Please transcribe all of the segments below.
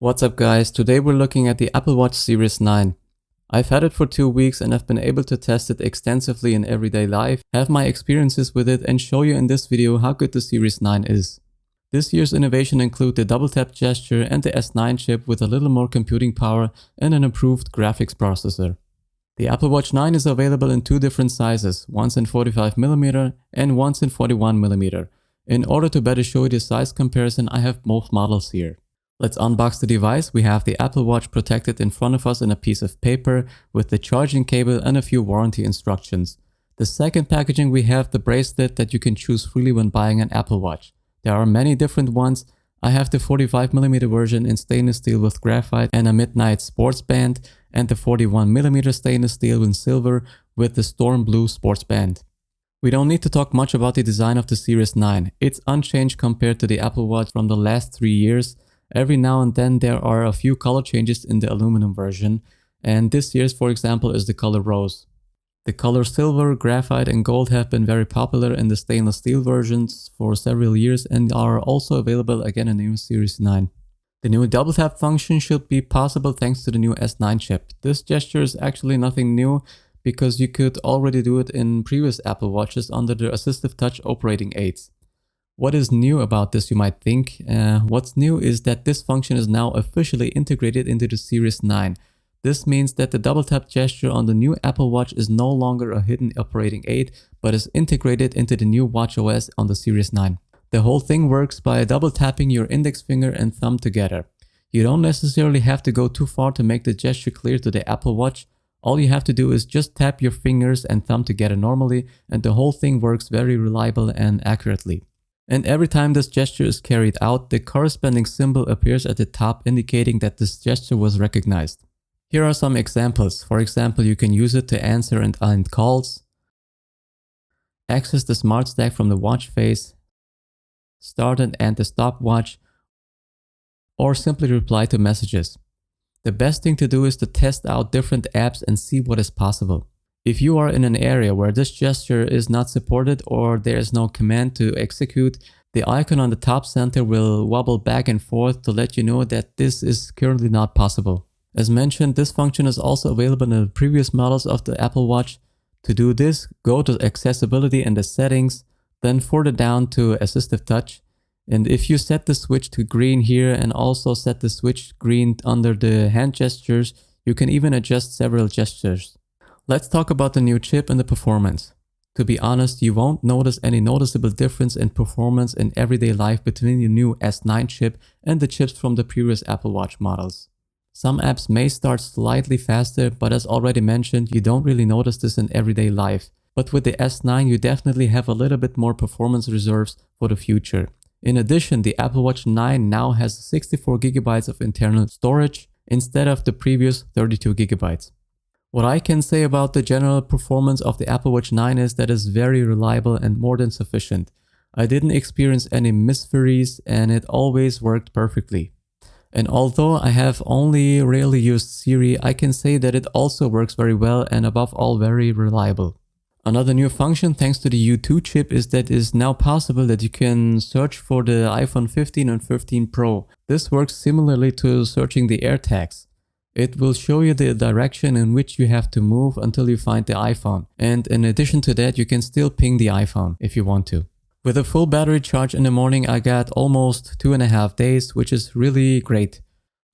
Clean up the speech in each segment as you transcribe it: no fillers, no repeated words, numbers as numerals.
What's up guys, today we're looking at the Apple Watch Series 9. I've had it for 2 weeks and I've been able to test it extensively in everyday life, have my experiences with it and show you in this video how good the Series 9 is. This year's innovation include the double tap gesture and the S9 chip with a little more computing power and an improved graphics processor. The Apple Watch 9 is available in two different sizes, once in 45mm and once in 41mm. In order to better show you the size comparison, I have both models here. Let's unbox the device. We have the Apple Watch protected in front of us in a piece of paper with the charging cable and a few warranty instructions. The second packaging we have the bracelet that you can choose freely when buying an Apple Watch. There are many different ones. I have the 45mm version in stainless steel with graphite and a midnight sports band, and the 41mm stainless steel in silver with the storm blue sports band. We don't need to talk much about the design of the Series 9. It's unchanged compared to the Apple Watch from the last 3 years. Every now and then there are a few color changes in the aluminum version, and this year's, for example, is the color rose. The color silver, graphite and gold have been very popular in the stainless steel versions for several years and are also available again in the new Series 9. The new double tap function should be possible thanks to the new S9 chip. This gesture is actually nothing new because you could already do it in previous Apple Watches under the Assistive Touch operating aids. What is new about this, you might think? What's new is that this function is now officially integrated into the Series 9. This means that the double tap gesture on the new Apple Watch is no longer a hidden operating aid, but is integrated into the new watchOS on the Series 9. The whole thing works by double tapping your index finger and thumb together. You don't necessarily have to go too far to make the gesture clear to the Apple Watch. All you have to do is just tap your fingers and thumb together normally, and the whole thing works very reliable and accurately. And every time this gesture is carried out, the corresponding symbol appears at the top indicating that this gesture was recognized. Here are some examples. For example, you can use it to answer and end calls, access the smart stack from the watch face, start and end the stopwatch, or simply reply to messages. The best thing to do is to test out different apps and see what is possible. If you are in an area where this gesture is not supported or there is no command to execute, the icon on the top center will wobble back and forth to let you know that this is currently not possible. As mentioned, this function is also available in the previous models of the Apple Watch. To do this, go to Accessibility in the settings, then further down to Assistive Touch. And if you set the switch to green here and also set the switch green under the hand gestures, you can even adjust several gestures. Let's talk about the new chip and the performance. To be honest, you won't notice any noticeable difference in performance in everyday life between the new S9 chip and the chips from the previous Apple Watch models. Some apps may start slightly faster, but as already mentioned, you don't really notice this in everyday life. But with the S9, you definitely have a little bit more performance reserves for the future. In addition, the Apple Watch 9 now has 64GB of internal storage instead of the previous 32GB. What I can say about the general performance of the Apple Watch 9 is that it's very reliable and more than sufficient. I didn't experience any misfiries and it always worked perfectly. And although I have only rarely used Siri, I can say that it also works very well and above all very reliable. Another new function thanks to the U2 chip is that it is now possible that you can search for the iPhone 15 and 15 Pro. This works similarly to searching the AirTags. It will show you the direction in which you have to move until you find the iPhone. And in addition to that, you can still ping the iPhone if you want to. With a full battery charge in the morning, I got almost 2.5 days, which is really great.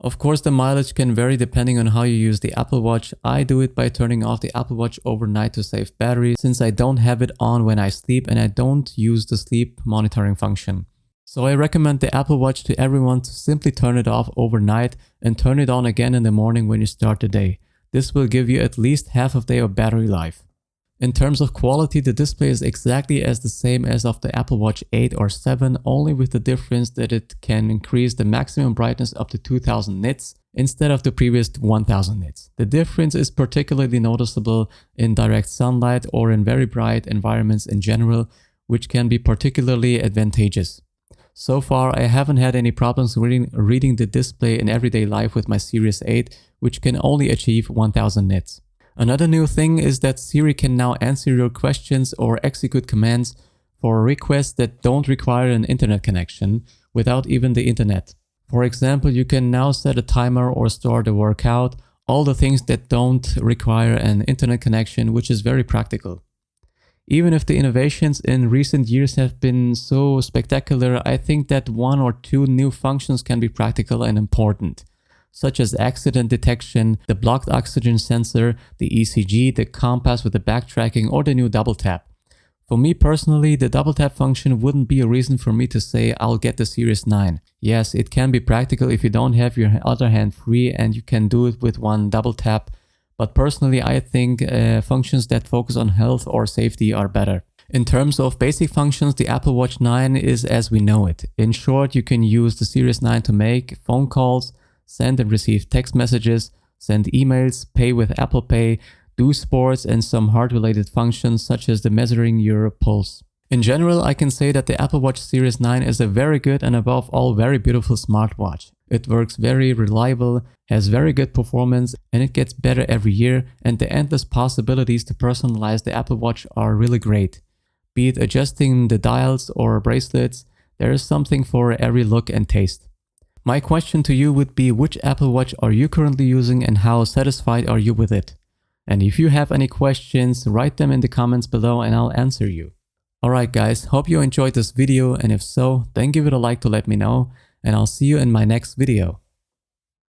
Of course, the mileage can vary depending on how you use the Apple Watch. I do it by turning off the Apple Watch overnight to save battery, since I don't have it on when I sleep and I don't use the sleep monitoring function. So I recommend the Apple Watch to everyone to simply turn it off overnight and turn it on again in the morning when you start the day. This will give you at least half a day of battery life. In terms of quality, the display is exactly as the same as of the Apple Watch 8 or 7, only with the difference that it can increase the maximum brightness up to 2000 nits instead of the previous 1000 nits. The difference is particularly noticeable in direct sunlight or in very bright environments in general, which can be particularly advantageous. So far, I haven't had any problems reading the display in everyday life with my Series 8, which can only achieve 1000 nits. Another new thing is that Siri can now answer your questions or execute commands for requests that don't require an internet connection without even the internet. For example, you can now set a timer or store the workout, all the things that don't require an internet connection, which is very practical. Even if the innovations in recent years have been so spectacular, I think that 1 or 2 new functions can be practical and important, such as accident detection, the blocked oxygen sensor, the ECG, the compass with the backtracking, or the new double tap. For me personally, the double tap function wouldn't be a reason for me to say I'll get the Series 9. Yes, it can be practical if you don't have your other hand free and you can do it with one double tap, but personally I think functions that focus on health or safety are better. In terms of basic functions, the Apple Watch 9 is as we know it. In short, you can use the Series 9 to make phone calls, send and receive text messages, send emails, pay with Apple Pay, do sports, and some heart-related functions such as the measuring your pulse. In general, I can say that the Apple Watch Series 9 is a very good and above all very beautiful smartwatch. It works very reliable, has very good performance, and it gets better every year, and the endless possibilities to personalize the Apple Watch are really great. Be it adjusting the dials or bracelets, there is something for every look and taste. My question to you would be, which Apple Watch are you currently using and how satisfied are you with it? And if you have any questions, write them in the comments below and I'll answer you. Alright guys, hope you enjoyed this video, and if so, then give it a like to let me know, and I'll see you in my next video.